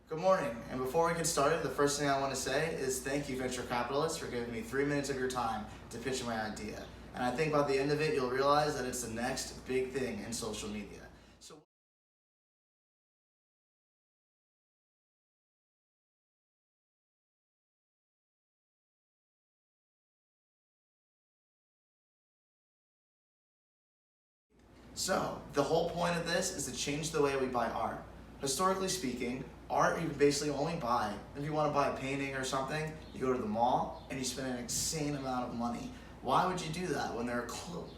Good morning, and before we get started, the first thing I want to say is thank you, venture capitalists, for giving me 3 minutes of your time to pitch my idea. And I think by the end of it, you'll realize that it's the next big thing in social media. So, the whole point of this is to change the way we buy art. Historically speaking, art you can basically only buy, if you want to buy a painting or something, you go to the mall and you spend an insane amount of money. Why would you do that when there are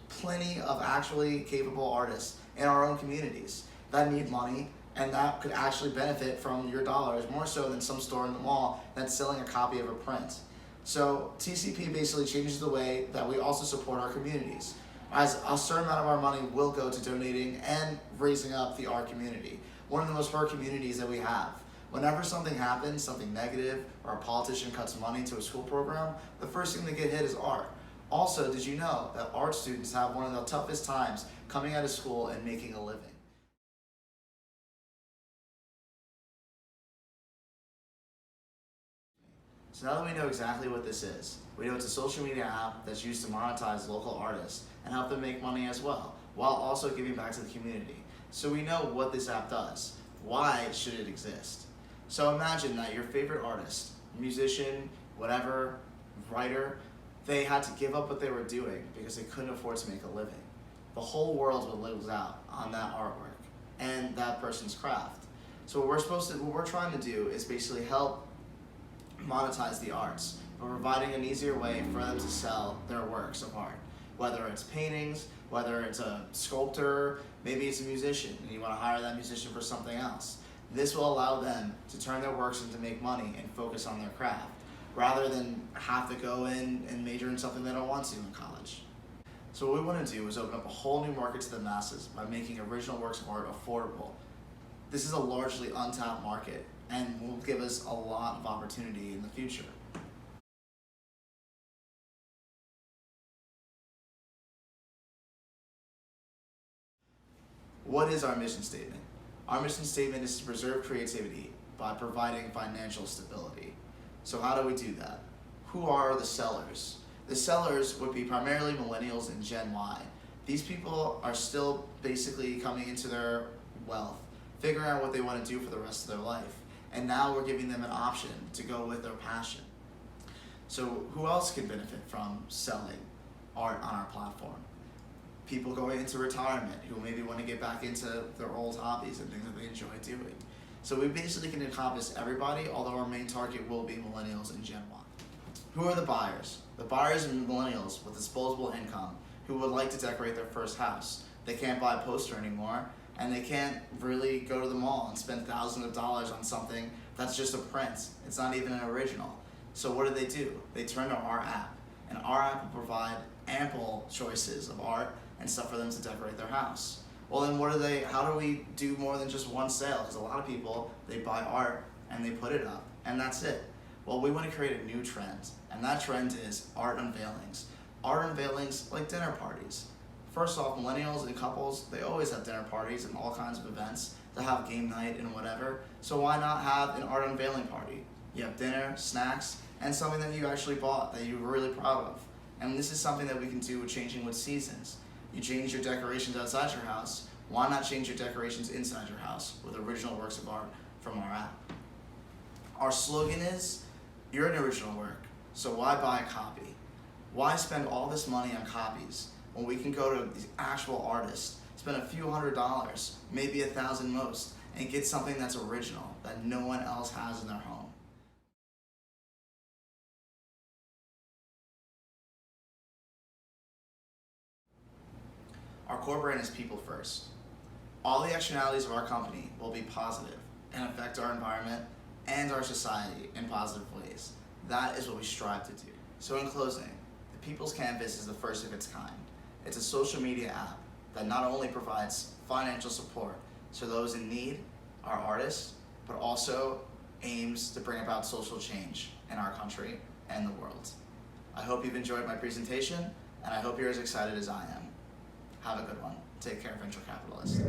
plenty of actually capable artists in our own communities that need money and that could actually benefit from your dollars more so than some store in the mall that's selling a copy of a print? So TCP basically changes the way that we also support our communities, as a certain amount of our money will go to donating and raising up the art community, one of the most hurt communities that we have. Whenever something happens, something negative, or a politician cuts money to a school program, the first thing that get hit is art. Also, did you know that art students have one of the toughest times coming out of school and making a living? So now that we know exactly what this is, we know it's a social media app that's used to monetize local artists and help them make money as well, while also giving back to the community. So we know what this app does. Why should it exist? So imagine that your favorite artist, musician, whatever, writer, they had to give up what they were doing because they couldn't afford to make a living. The whole world would lose out on that artwork and that person's craft. So what we're trying to do is basically help monetize the arts by providing an easier way for them to sell their works of art. Whether it's paintings, whether it's a sculptor, maybe it's a musician and you want to hire that musician for something else. This will allow them to turn their works into make money and focus on their craft, rather than have to go in and major in something they don't want to in college. So what we want to do is open up a whole new market to the masses by making original works of art affordable. This is a largely untapped market and will give us a lot of opportunity in the future. What is our mission statement? Our mission statement is to preserve creativity by providing financial stability. So how do we do that? Who are the sellers? The sellers would be primarily millennials and Gen Y. These people are still basically coming into their wealth, figuring out what they want to do for the rest of their life. And now we're giving them an option to go with their passion. So who else can benefit from selling art on our platform? People going into retirement who maybe want to get back into their old hobbies and things that they enjoy doing. So we basically can encompass everybody, although our main target will be millennials and Gen Y. Who are the buyers? The buyers are millennials with disposable income who would like to decorate their first house. They can't buy a poster anymore, and they can't really go to the mall and spend thousands of dollars on something that's just a print. It's not even an original. So what do? They turn to our app, and our app will provide ample choices of art and stuff for them to decorate their house. Well then how do we do more than just one sale? Because a lot of people, they buy art and they put it up, and that's it. Well, we want to create a new trend, and that trend is art unveilings. Art unveilings like dinner parties. First off, millennials and couples, they always have dinner parties and all kinds of events to have game night and whatever. So why not have an art unveiling party? You have dinner, snacks, and something that you actually bought that you're really proud of. And this is something that we can do with changing with seasons. You change your decorations outside your house, why not change your decorations inside your house with original works of art from our app? Our slogan is, you're an original work, so why buy a copy? Why spend all this money on copies when we can go to the actual artists, spend a few $100s, maybe $1,000 most, and get something that's original, that no one else has in their home? Our core brand is people first. All the externalities of our company will be positive and affect our environment and our society in positive ways. That is what we strive to do. So in closing, the People's Canvas is the first of its kind. It's a social media app that not only provides financial support to those in need, our artists, but also aims to bring about social change in our country and the world. I hope you've enjoyed my presentation, and I hope you're as excited as I am. Have a good one. Take care, venture capitalist.